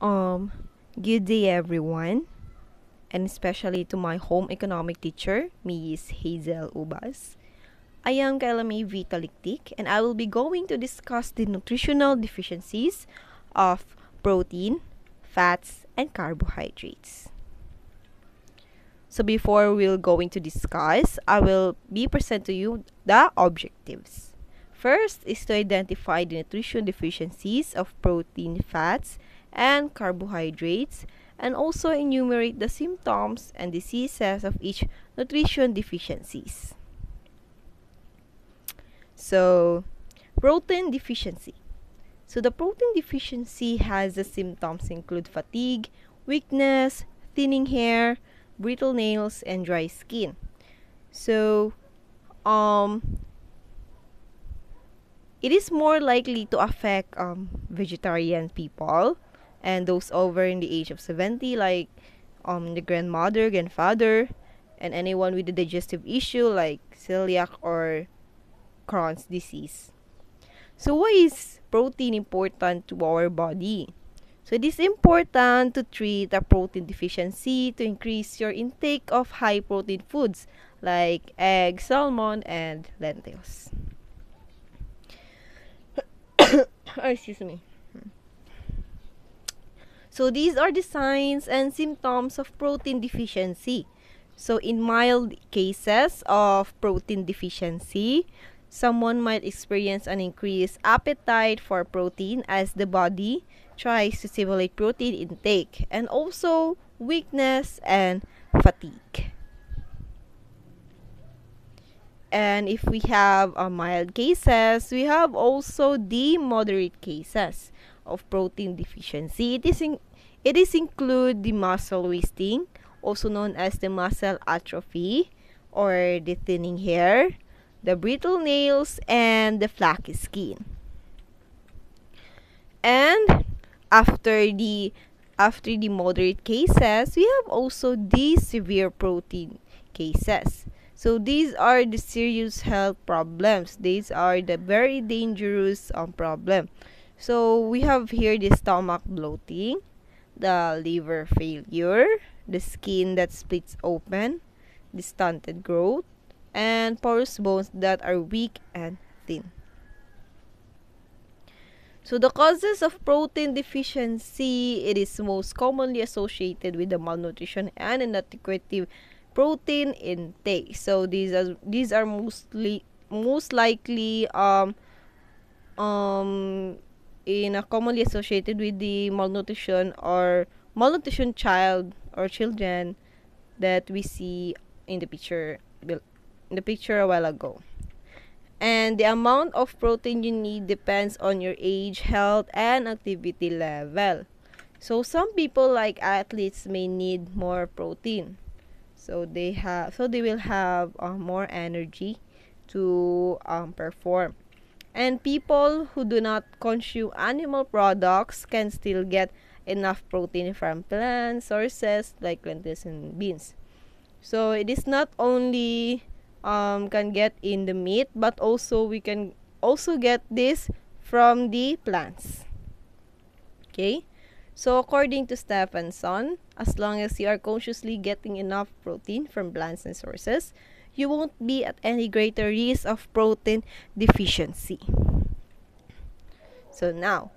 Um, Good day, everyone, and especially to my home economic teacher, Miss Hazel Ubas. I am Kailame Vitaliktik, and I will be going to discuss the nutritional deficiencies of protein, fats, and carbohydrates. So before we're going to discuss, I will be present to you the objectives. First is to identify the nutrition deficiencies of protein, fats, and carbohydrates, and also enumerate the symptoms and diseases of each nutrition deficiencies. So, protein deficiency. So the protein deficiency has the symptoms include fatigue, weakness, thinning hair, brittle nails, and dry skin. So, um, it is more likely to affect vegetarian people and those over in the age of 70, like the grandmother, grandfather, and anyone with a digestive issue like celiac or Crohn's disease. So why is protein important to our body? So it is important to treat a protein deficiency to increase your intake of high protein foods like eggs, salmon, and lentils. Excuse me. So these are the signs and symptoms of protein deficiency. So in mild cases of protein deficiency, someone might experience an increased appetite for protein as the body tries to stimulate protein intake, and also weakness and fatigue. And if we have mild cases, we have also the moderate cases of protein deficiency. It is include the muscle wasting, also known as the muscle atrophy, or the thinning hair, the brittle nails, and the flaky skin. And after the moderate cases, we have also the severe protein cases. So these are the serious health problems. These are the very dangerous problem. So we have here the stomach bloating, the liver failure, the skin that splits open, the stunted growth, and porous bones that are weak and thin. So the causes of protein deficiency, it is most commonly associated with the malnutrition and inadequate protein intake. So these are most likely um in a commonly associated with the malnutrition child or children that we see in the picture a while ago. And the amount of protein you need depends on your age, health, and activity level. So some people like athletes may need more protein. So they will have more energy to perform. And people who do not consume animal products can still get enough protein from plant sources like lentils and beans. So it is not only can get in the meat, but also we can also get this from the plants. Okay? So according to Stephenson, as long as you are consciously getting enough protein from plants and sources, you won't be at any greater risk of protein deficiency. So now,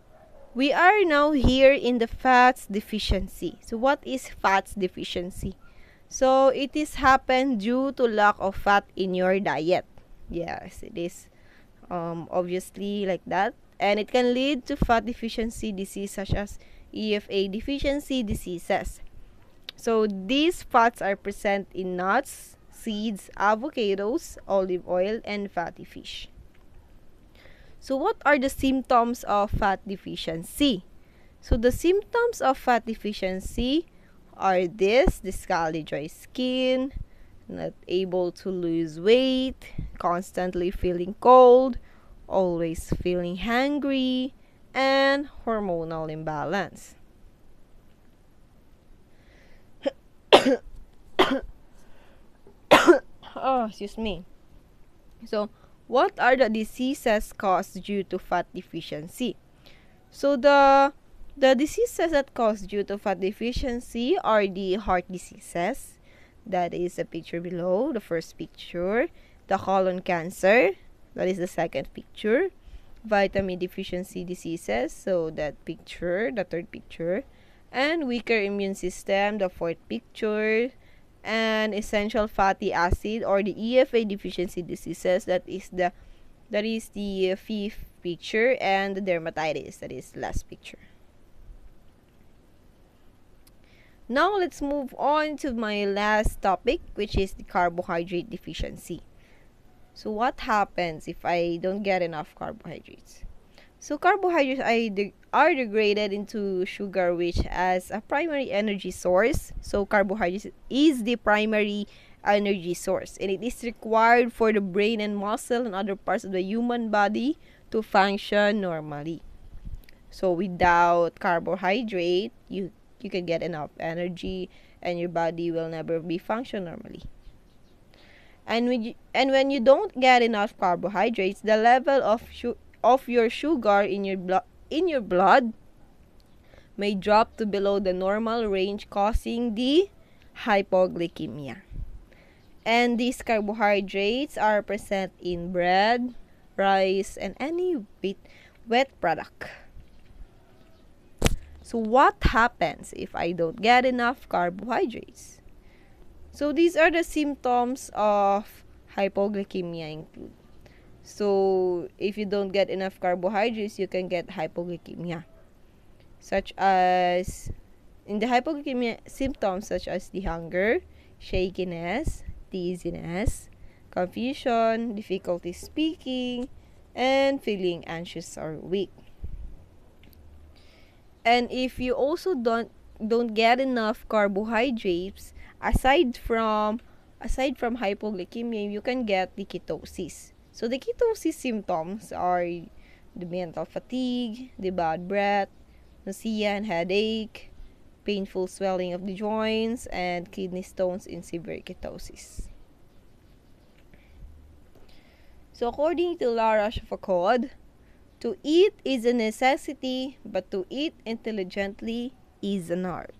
we are now here in the fats deficiency. So what is fats deficiency? So it is happened due to lack of fat in your diet. Yes, it is obviously like that. And it can lead to fat deficiency disease such as EFA deficiency diseases. So these fats are present in nuts, seeds, avocados, olive oil, and fatty fish. So what are the symptoms of fat deficiency? So the symptoms of fat deficiency are the scally dry skin, not able to lose weight, constantly feeling cold, always feeling hungry, and hormonal imbalance. Oh, excuse me. So, what are the diseases caused due to fat deficiency? So, the The diseases that cause due to fat deficiency are the heart diseases. That is the picture below, the first picture. The colon cancer. That is the second picture. Vitamin deficiency diseases. So that picture, the third picture. And weaker immune system, the fourth picture. And essential fatty acid or the EFA deficiency diseases. That is the fifth picture. And the dermatitis. That is the last picture. Now, let's move on to my last topic, which is the carbohydrate deficiency. So, what happens if I don't get enough carbohydrates? So, carbohydrates are degraded into sugar, which as a primary energy source. So, carbohydrates is the primary energy source, and it is required for the brain and muscle and other parts of the human body to function normally. So, without carbohydrate, you can get enough energy and your body will never be function normally. And when you don't get enough carbohydrates, the level of your sugar in your blood may drop to below the normal range, causing the hypoglycemia. And these carbohydrates are present in bread, rice, and any wet product. So what happens if I don't get enough carbohydrates? So these are the symptoms of hypoglycemia include. So if you don't get enough carbohydrates, you can get hypoglycemia. Such as, in the hypoglycemia, symptoms such as the hunger, shakiness, dizziness, confusion, difficulty speaking, and feeling anxious or weak. And if you also don't get enough carbohydrates, aside from hypoglycemia, you can get the ketosis. So the ketosis symptoms are the mental fatigue, the bad breath, nausea and headache, painful swelling of the joints, and kidney stones in severe ketosis. So according to La Rochefoucauld, to eat is a necessity, but to eat intelligently is an art.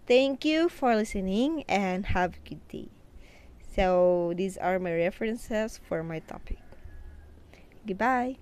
Thank you for listening and have a good day. So these are my references for my topic. Goodbye.